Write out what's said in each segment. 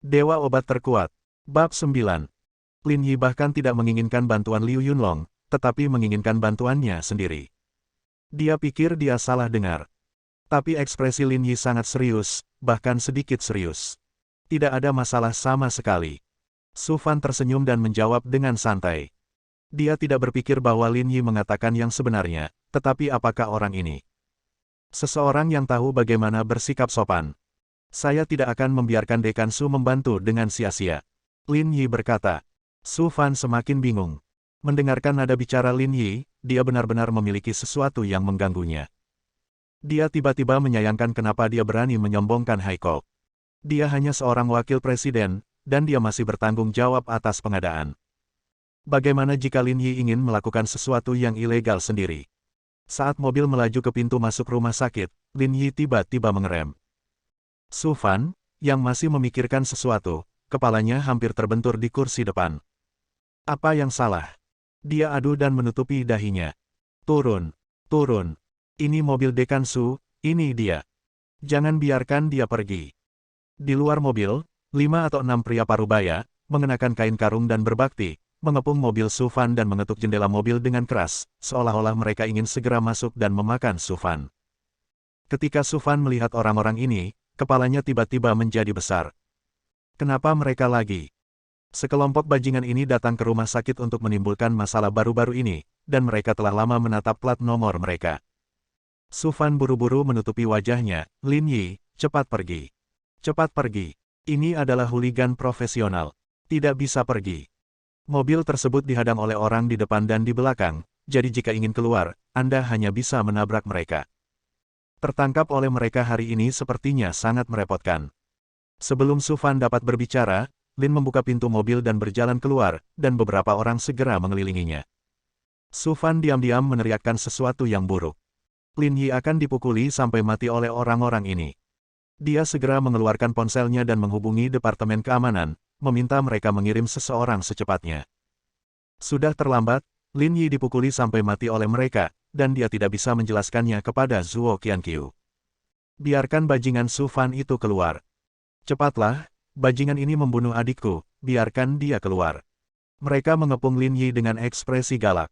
Dewa Obat Terkuat. Bab 9. Lin Yi bahkan tidak menginginkan bantuan Liu Yunlong, tetapi menginginkan bantuannya sendiri. Dia pikir dia salah dengar. Tapi ekspresi Lin Yi sangat serius, bahkan sedikit serius. Tidak ada masalah sama sekali. Su Fan tersenyum dan menjawab dengan santai. Dia tidak berpikir bahwa Lin Yi mengatakan yang sebenarnya, tetapi apakah orang ini seseorang yang tahu bagaimana bersikap sopan? Saya tidak akan membiarkan Dekan Su membantu dengan sia-sia. Lin Yi berkata. Su Fan semakin bingung. Mendengarkan nada bicara Lin Yi, dia benar-benar memiliki sesuatu yang mengganggunya. Dia tiba-tiba menyayangkan kenapa dia berani menyombongkan Haiko. Dia hanya seorang wakil presiden, dan dia masih bertanggung jawab atas pengadaan. Bagaimana jika Lin Yi ingin melakukan sesuatu yang ilegal sendiri? Saat mobil melaju ke pintu masuk rumah sakit, Lin Yi tiba-tiba mengerem. Su Fan, yang masih memikirkan sesuatu, kepalanya hampir terbentur di kursi depan. Apa yang salah? Dia adu dan menutupi dahinya. Turun, turun. Ini mobil Dekan Su, ini dia. Jangan biarkan dia pergi. Di luar mobil, 5 atau 6 pria parubaya, mengenakan kain karung dan berbakti, mengepung mobil Su Fan dan mengetuk jendela mobil dengan keras, seolah-olah mereka ingin segera masuk dan memakan Su Fan. Ketika Su Fan melihat orang-orang ini, kepalanya tiba-tiba menjadi besar. Kenapa mereka lagi? Sekelompok bajingan ini datang ke rumah sakit untuk menimbulkan masalah baru-baru ini, dan mereka telah lama menatap plat nomor mereka. Su Fan buru-buru menutupi wajahnya. Lin Yi, cepat pergi. Cepat pergi. Ini adalah hooligan profesional. Tidak bisa pergi. Mobil tersebut dihadang oleh orang di depan dan di belakang, jadi jika ingin keluar, Anda hanya bisa menabrak mereka. Tertangkap oleh mereka hari ini sepertinya sangat merepotkan. Sebelum Su Fan dapat berbicara, Lin membuka pintu mobil dan berjalan keluar, dan beberapa orang segera mengelilinginya. Su Fan diam-diam meneriakkan sesuatu yang buruk. Lin Yi akan dipukuli sampai mati oleh orang-orang ini. Dia segera mengeluarkan ponselnya dan menghubungi Departemen Keamanan, meminta mereka mengirim seseorang secepatnya. Sudah terlambat, Lin Yi dipukuli sampai mati oleh mereka, dan dia tidak bisa menjelaskannya kepada Zhuo Qianqiu. Biarkan bajingan Su Fan itu keluar. Cepatlah, bajingan ini membunuh adikku, biarkan dia keluar. Mereka mengepung Lin Yi dengan ekspresi galak.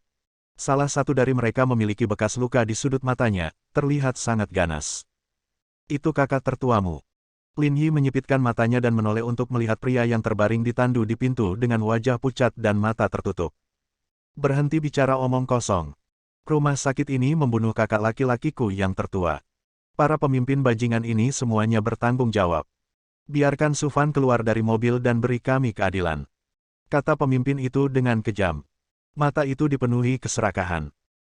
Salah satu dari mereka memiliki bekas luka di sudut matanya, terlihat sangat ganas. Itu kakak tertuamu. Lin Yi menyipitkan matanya dan menoleh untuk melihat pria yang terbaring di tandu di pintu dengan wajah pucat dan mata tertutup. Berhenti bicara omong kosong. Rumah sakit ini membunuh kakak laki-lakiku yang tertua. Para pemimpin bajingan ini semuanya bertanggung jawab. Biarkan Su Fan keluar dari mobil dan beri kami keadilan. Kata pemimpin itu dengan kejam. Mata itu dipenuhi keserakahan.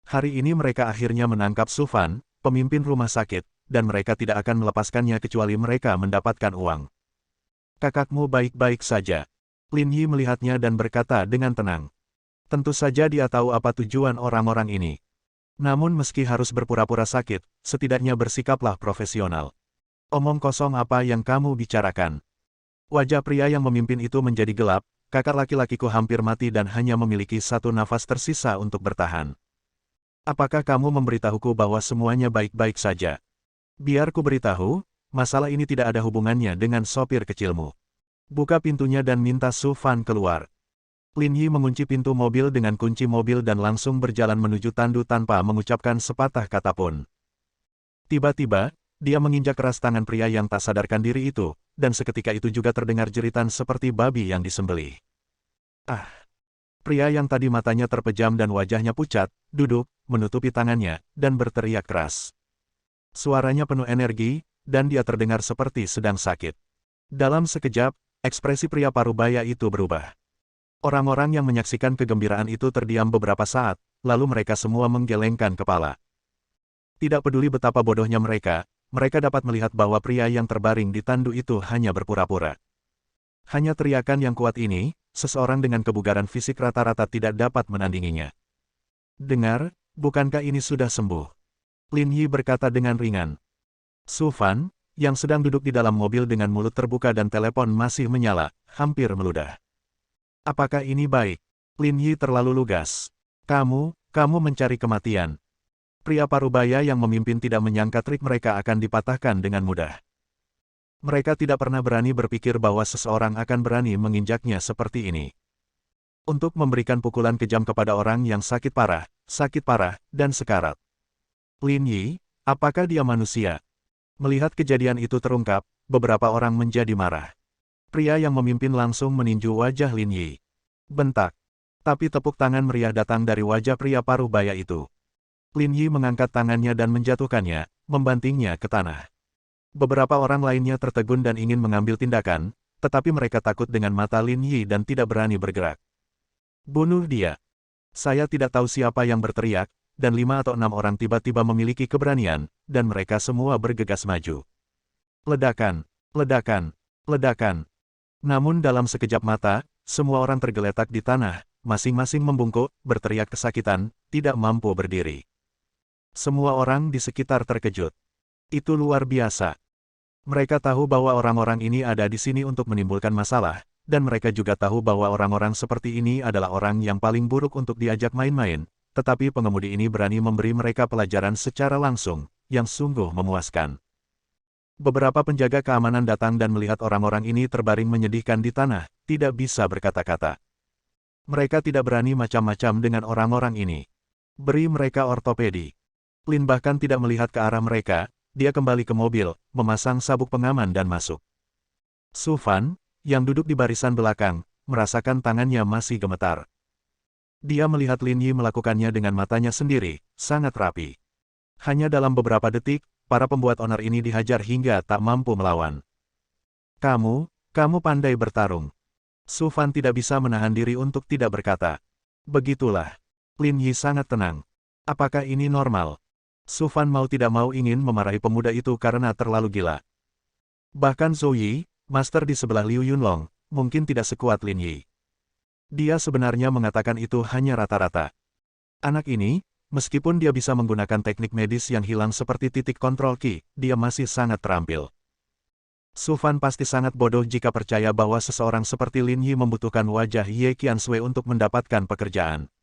Hari ini mereka akhirnya menangkap Su Fan, pemimpin rumah sakit, dan mereka tidak akan melepaskannya kecuali mereka mendapatkan uang. Kakakmu baik-baik saja. Lin Yi melihatnya dan berkata dengan tenang. Tentu saja dia tahu apa tujuan orang-orang ini. Namun meski harus berpura-pura sakit, setidaknya bersikaplah profesional. Omong kosong apa yang kamu bicarakan? Wajah pria yang memimpin itu menjadi gelap, kakak laki-lakiku hampir mati dan hanya memiliki satu nafas tersisa untuk bertahan. Apakah kamu memberitahuku bahwa semuanya baik-baik saja? Biar ku beritahu, masalah ini tidak ada hubungannya dengan sopir kecilmu. Buka pintunya dan minta Su Fan keluar. Lin Yi mengunci pintu mobil dengan kunci mobil dan langsung berjalan menuju tandu tanpa mengucapkan sepatah kata pun. Tiba-tiba, dia menginjak keras tangan pria yang tak sadarkan diri itu, dan seketika itu juga terdengar jeritan seperti babi yang disembelih. Ah! Pria yang tadi matanya terpejam dan wajahnya pucat, duduk, menutupi tangannya, dan berteriak keras. Suaranya penuh energi, dan dia terdengar seperti sedang sakit. Dalam sekejap, ekspresi pria parubaya itu berubah. Orang-orang yang menyaksikan kegembiraan itu terdiam beberapa saat, lalu mereka semua menggelengkan kepala. Tidak peduli betapa bodohnya mereka dapat melihat bahwa pria yang terbaring di tandu itu hanya berpura-pura. Hanya teriakan yang kuat ini, seseorang dengan kebugaran fisik rata-rata tidak dapat menandinginya. Dengar, bukankah ini sudah sembuh? Lin Yi berkata dengan ringan. Su Fan, yang sedang duduk di dalam mobil dengan mulut terbuka dan telepon masih menyala, hampir meludah. Apakah ini baik? Lin Yi terlalu lugas. Kamu mencari kematian. Pria parubaya yang memimpin tidak menyangka trik mereka akan dipatahkan dengan mudah. Mereka tidak pernah berani berpikir bahwa seseorang akan berani menginjaknya seperti ini. Untuk memberikan pukulan kejam kepada orang yang sakit parah, dan sekarat. Lin Yi, apakah dia manusia? Melihat kejadian itu terungkap, beberapa orang menjadi marah. Pria yang memimpin langsung meninju wajah Lin Yi. Bentak. Tapi tepuk tangan meriah datang dari wajah pria paruh baya itu. Lin Yi mengangkat tangannya dan menjatuhkannya, membantingnya ke tanah. Beberapa orang lainnya tertegun dan ingin mengambil tindakan, tetapi mereka takut dengan mata Lin Yi dan tidak berani bergerak. Bunuh dia. Saya tidak tahu siapa yang berteriak, dan 5 atau 6 orang tiba-tiba memiliki keberanian, dan mereka semua bergegas maju. Ledakan, ledakan, ledakan. Namun dalam sekejap mata, semua orang tergeletak di tanah, masing-masing membungkuk, berteriak kesakitan, tidak mampu berdiri. Semua orang di sekitar terkejut. Itu luar biasa. Mereka tahu bahwa orang-orang ini ada di sini untuk menimbulkan masalah, dan mereka juga tahu bahwa orang-orang seperti ini adalah orang yang paling buruk untuk diajak main-main, tetapi pengemudi ini berani memberi mereka pelajaran secara langsung, yang sungguh memuaskan. Beberapa penjaga keamanan datang dan melihat orang-orang ini terbaring menyedihkan di tanah, tidak bisa berkata-kata. Mereka tidak berani macam-macam dengan orang-orang ini. Beri mereka ortopedi. Lin bahkan tidak melihat ke arah mereka, dia kembali ke mobil, memasang sabuk pengaman dan masuk. Su Fan, yang duduk di barisan belakang, merasakan tangannya masih gemetar. Dia melihat Lin Yi melakukannya dengan matanya sendiri, sangat rapi. Hanya dalam beberapa detik, para pembuat onar ini dihajar hingga tak mampu melawan. Kamu pandai bertarung. Su Fan tidak bisa menahan diri untuk tidak berkata. Begitulah. Lin Yi sangat tenang. Apakah ini normal? Su Fan mau tidak mau ingin memarahi pemuda itu karena terlalu gila. Bahkan Zhou Yi, master di sebelah Liu Yunlong, mungkin tidak sekuat Lin Yi. Dia sebenarnya mengatakan itu hanya rata-rata. Anak ini, meskipun dia bisa menggunakan teknik medis yang hilang seperti titik kontrol Qi, dia masih sangat terampil. Su Fan pasti sangat bodoh jika percaya bahwa seseorang seperti Lin Yi membutuhkan wajah Ye Qiansui untuk mendapatkan pekerjaan.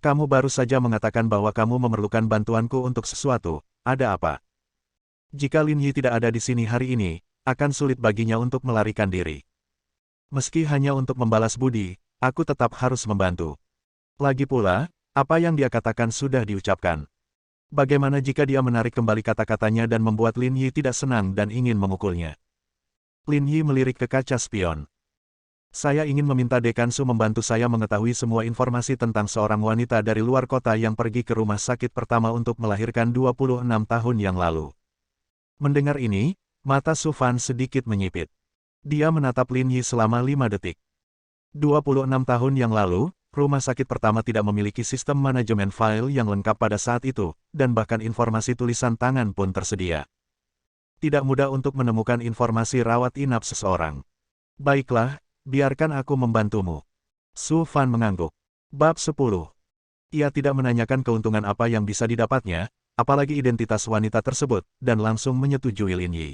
Kamu baru saja mengatakan bahwa kamu memerlukan bantuanku untuk sesuatu, ada apa? Jika Lin Yi tidak ada di sini hari ini, akan sulit baginya untuk melarikan diri. Meski hanya untuk membalas budi, aku tetap harus membantu. Lagi pula, apa yang dia katakan sudah diucapkan. Bagaimana jika dia menarik kembali kata-katanya dan membuat Lin Yi tidak senang dan ingin memukulnya? Lin Yi melirik ke kaca spion. Saya ingin meminta Dekansu membantu saya mengetahui semua informasi tentang seorang wanita dari luar kota yang pergi ke rumah sakit pertama untuk melahirkan 26 tahun yang lalu. Mendengar ini, mata Su Fan sedikit menyipit. Dia menatap Lin Yi selama 5 detik. 26 tahun yang lalu, rumah sakit pertama tidak memiliki sistem manajemen file yang lengkap pada saat itu, dan bahkan informasi tulisan tangan pun tersedia. Tidak mudah untuk menemukan informasi rawat inap seseorang. Baiklah, biarkan aku membantumu. Su Fan mengangguk. Bab 10. Ia tidak menanyakan keuntungan apa yang bisa didapatnya, apalagi identitas wanita tersebut, dan langsung menyetujui Lin Yi.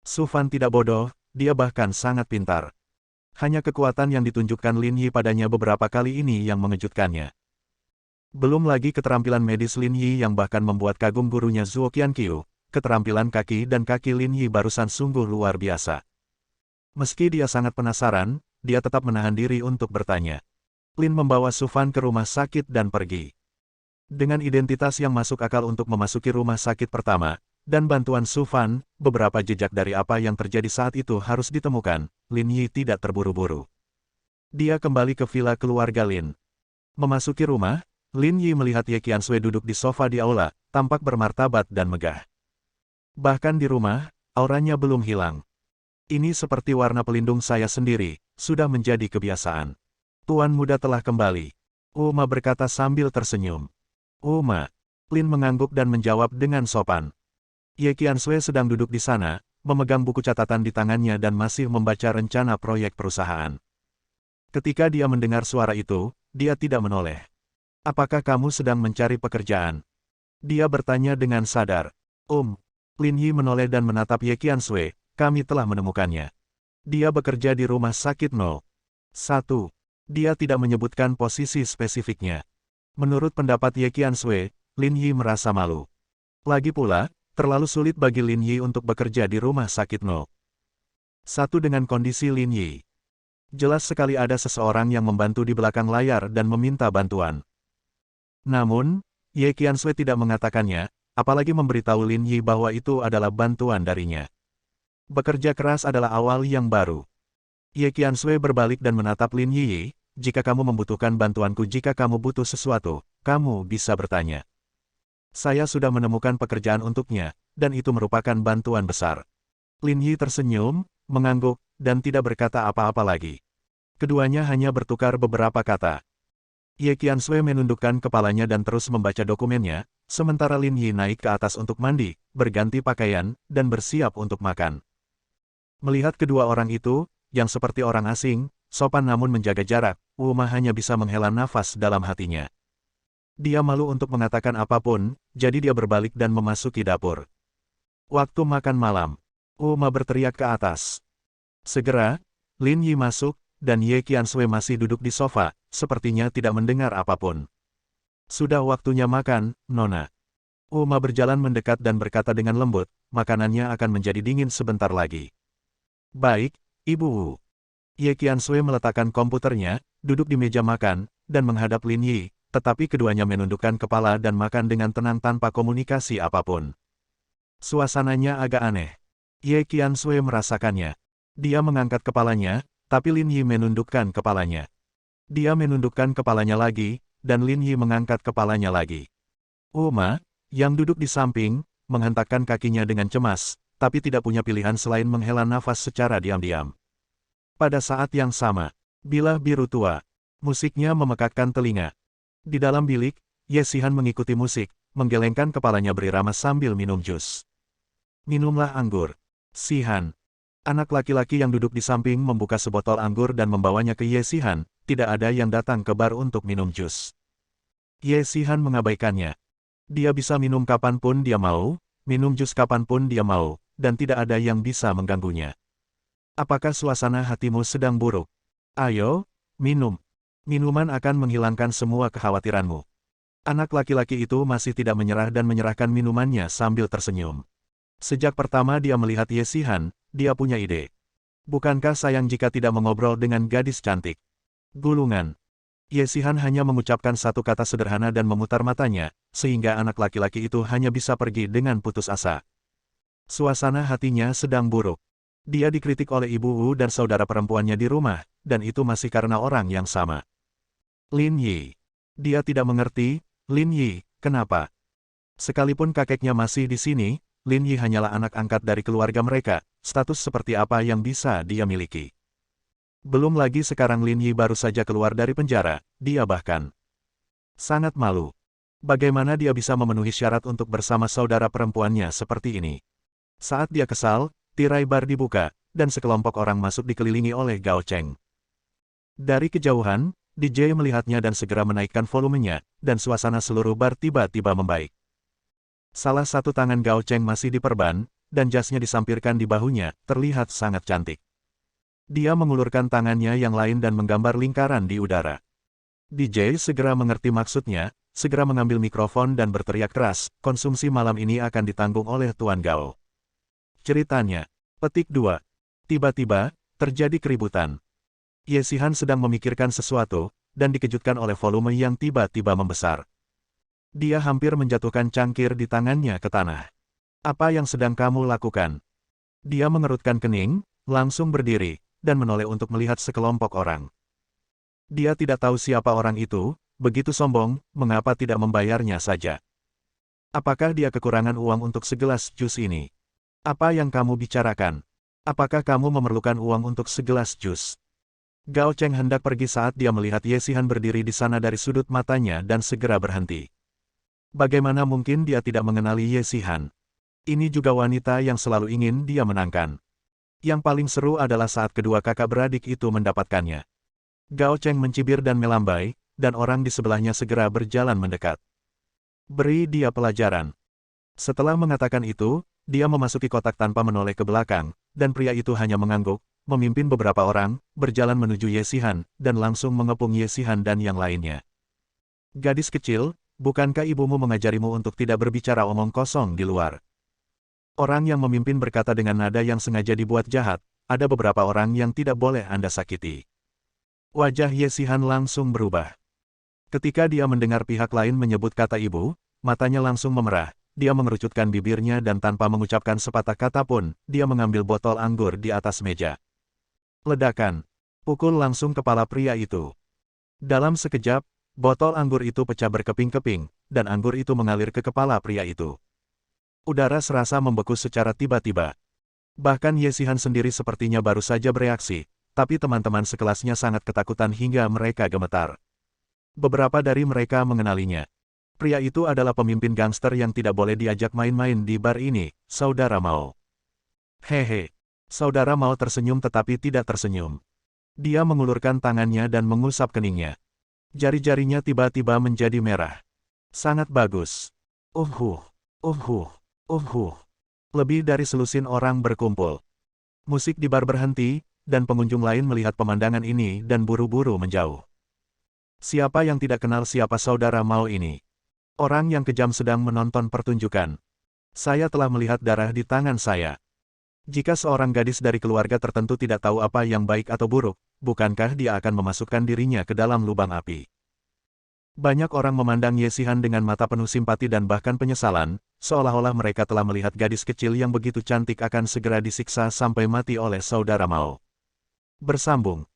Su Fan tidak bodoh, dia bahkan sangat pintar. Hanya kekuatan yang ditunjukkan Lin Yi padanya beberapa kali ini yang mengejutkannya. Belum lagi keterampilan medis Lin Yi yang bahkan membuat kagum gurunya Zhuo Qianqiu, keterampilan kaki dan kaki Lin Yi barusan sungguh luar biasa. Meski dia sangat penasaran, dia tetap menahan diri untuk bertanya. Lin membawa Su Fan ke rumah sakit dan pergi. Dengan identitas yang masuk akal untuk memasuki rumah sakit pertama, dan bantuan Su Fan, beberapa jejak dari apa yang terjadi saat itu harus ditemukan, Lin Yi tidak terburu-buru. Dia kembali ke villa keluarga Lin. Memasuki rumah, Lin Yi melihat Ye Qiansui duduk di sofa di aula, tampak bermartabat dan megah. Bahkan di rumah, auranya belum hilang. Ini seperti warna pelindung saya sendiri, sudah menjadi kebiasaan. Tuan muda telah kembali. Uma berkata sambil tersenyum. Uma. Lin mengangguk dan menjawab dengan sopan. Ye Qiansui sedang duduk di sana, memegang buku catatan di tangannya dan masih membaca rencana proyek perusahaan. Ketika dia mendengar suara itu, dia tidak menoleh. Apakah kamu sedang mencari pekerjaan? Dia bertanya dengan sadar. Lin Yi menoleh dan menatap Ye Qiansui. Kami telah menemukannya. Dia bekerja di rumah sakit 01. Dia tidak menyebutkan posisi spesifiknya. Menurut pendapat Ye Qiansui, Lin Yi merasa malu. Lagi pula, terlalu sulit bagi Lin Yi untuk bekerja di rumah sakit No. 1 dengan kondisi Lin Yi. Jelas sekali ada seseorang yang membantu di belakang layar dan meminta bantuan. Namun, Ye Qiansui tidak mengatakannya, apalagi memberitahu Lin Yi bahwa itu adalah bantuan darinya. Bekerja keras adalah awal yang baru. Ye Qiansui berbalik dan menatap Lin Yi, jika kamu membutuhkan bantuanku, jika kamu butuh sesuatu, kamu bisa bertanya. Saya sudah menemukan pekerjaan untuknya, dan itu merupakan bantuan besar. Lin Yi tersenyum, mengangguk, dan tidak berkata apa-apa lagi. Keduanya hanya bertukar beberapa kata. Ye Qiansui menundukkan kepalanya dan terus membaca dokumennya, sementara Lin Yi naik ke atas untuk mandi, berganti pakaian, dan bersiap untuk makan. Melihat kedua orang itu, yang seperti orang asing, sopan namun menjaga jarak, Wu Ma hanya bisa menghela nafas dalam hatinya. Dia malu untuk mengatakan apapun, jadi dia berbalik dan memasuki dapur. Waktu makan malam, Wu Ma berteriak ke atas. Segera, Lin Yi masuk, dan Ye Qiansui masih duduk di sofa, sepertinya tidak mendengar apapun. Sudah waktunya makan, Nona. Wu Ma berjalan mendekat dan berkata dengan lembut, makanannya akan menjadi dingin sebentar lagi. Baik, Ibu Wu. Ye Qiansui meletakkan komputernya, duduk di meja makan, dan menghadap Lin Yi, tetapi keduanya menundukkan kepala dan makan dengan tenang tanpa komunikasi apapun. Suasananya agak aneh. Ye Qiansui merasakannya. Dia mengangkat kepalanya, tapi Lin Yi menundukkan kepalanya. Dia menundukkan kepalanya lagi, dan Lin Yi mengangkat kepalanya lagi. Wu Ma, yang duduk di samping, menghentakkan kakinya dengan cemas, tapi tidak punya pilihan selain menghela nafas secara diam-diam. Pada saat yang sama, bilah biru tua. Musiknya memekakkan telinga. Di dalam bilik, Ye Xihan mengikuti musik, menggelengkan kepalanya berirama sambil minum jus. Minumlah anggur, Xihan. Anak laki-laki yang duduk di samping membuka sebotol anggur dan membawanya ke Ye Xihan, tidak ada yang datang ke bar untuk minum jus. Ye Xihan mengabaikannya. Dia bisa minum kapanpun dia mau, minum jus kapanpun dia mau, dan tidak ada yang bisa mengganggunya. Apakah suasana hatimu sedang buruk? Ayo, minum. Minuman akan menghilangkan semua kekhawatiranmu. Anak laki-laki itu masih tidak menyerah dan menyerahkan minumannya sambil tersenyum. Sejak pertama dia melihat Ye Xihan, dia punya ide. Bukankah sayang jika tidak mengobrol dengan gadis cantik? Gulungan. Ye Xihan hanya mengucapkan satu kata sederhana dan memutar matanya, sehingga anak laki-laki itu hanya bisa pergi dengan putus asa. Suasana hatinya sedang buruk. Dia dikritik oleh Ibu Wu dan saudara perempuannya di rumah, dan itu masih karena orang yang sama. Lin Yi. Dia tidak mengerti, Lin Yi, kenapa? Sekalipun kakeknya masih di sini, Lin Yi hanyalah anak angkat dari keluarga mereka, status seperti apa yang bisa dia miliki. Belum lagi sekarang Lin Yi baru saja keluar dari penjara, dia bahkan sangat malu. Bagaimana dia bisa memenuhi syarat untuk bersama saudara perempuannya seperti ini? Saat dia kesal, tirai bar dibuka, dan sekelompok orang masuk dikelilingi oleh Gao Cheng. Dari kejauhan, DJ melihatnya dan segera menaikkan volumenya, dan suasana seluruh bar tiba-tiba membaik. Salah satu tangan Gao Cheng masih diperban, dan jasnya disampirkan di bahunya, terlihat sangat cantik. Dia mengulurkan tangannya yang lain dan menggambar lingkaran di udara. DJ segera mengerti maksudnya, segera mengambil mikrofon dan berteriak keras, konsumsi malam ini akan ditanggung oleh Tuan Gao. Ceritanya, petik 2. Tiba-tiba, terjadi keributan. Ye Xihan sedang memikirkan sesuatu, dan dikejutkan oleh volume yang tiba-tiba membesar. Dia hampir menjatuhkan cangkir di tangannya ke tanah. Apa yang sedang kamu lakukan? Dia mengerutkan kening, langsung berdiri, dan menoleh untuk melihat sekelompok orang. Dia tidak tahu siapa orang itu, begitu sombong, mengapa tidak membayarnya saja? Apakah dia kekurangan uang untuk segelas jus ini? Apa yang kamu bicarakan? Apakah kamu memerlukan uang untuk segelas jus? Gao Cheng hendak pergi saat dia melihat Ye Xihan berdiri di sana dari sudut matanya dan segera berhenti. Bagaimana mungkin dia tidak mengenali Ye Xihan? Ini juga wanita yang selalu ingin dia menangkan. Yang paling seru adalah saat kedua kakak beradik itu mendapatkannya. Gao Cheng mencibir dan melambai, dan orang di sebelahnya segera berjalan mendekat. Beri dia pelajaran. Setelah mengatakan itu, dia memasuki kotak tanpa menoleh ke belakang, dan pria itu hanya mengangguk, memimpin beberapa orang, berjalan menuju Ye Xihan, dan langsung mengepung Ye Xihan dan yang lainnya. Gadis kecil, bukankah ibumu mengajarimu untuk tidak berbicara omong kosong di luar? Orang yang memimpin berkata dengan nada yang sengaja dibuat jahat, ada beberapa orang yang tidak boleh Anda sakiti. Wajah Ye Xihan langsung berubah. Ketika dia mendengar pihak lain menyebut kata ibu, matanya langsung memerah, dia mengerucutkan bibirnya dan tanpa mengucapkan sepatah kata pun, dia mengambil botol anggur di atas meja. Ledakan. Pukul langsung kepala pria itu. Dalam sekejap, botol anggur itu pecah berkeping-keping, dan anggur itu mengalir ke kepala pria itu. Udara serasa membeku secara tiba-tiba. Bahkan Ye Xihan sendiri sepertinya baru saja bereaksi, tapi teman-teman sekelasnya sangat ketakutan hingga mereka gemetar. Beberapa dari mereka mengenalinya. Pria itu adalah pemimpin gangster yang tidak boleh diajak main-main di bar ini, Saudara Mao. Hehe. Saudara Mao tersenyum tetapi tidak tersenyum. Dia mengulurkan tangannya dan mengusap keningnya. Jari-jarinya tiba-tiba menjadi merah. Sangat bagus. Lebih dari selusin orang berkumpul. Musik di bar berhenti, dan pengunjung lain melihat pemandangan ini dan buru-buru menjauh. Siapa yang tidak kenal siapa Saudara Mao ini? Orang yang kejam sedang menonton pertunjukan. Saya telah melihat darah di tangan saya. Jika seorang gadis dari keluarga tertentu tidak tahu apa yang baik atau buruk, bukankah dia akan memasukkan dirinya ke dalam lubang api? Banyak orang memandang Ye Xihan dengan mata penuh simpati dan bahkan penyesalan, seolah-olah mereka telah melihat gadis kecil yang begitu cantik akan segera disiksa sampai mati oleh Saudara Mao. Bersambung.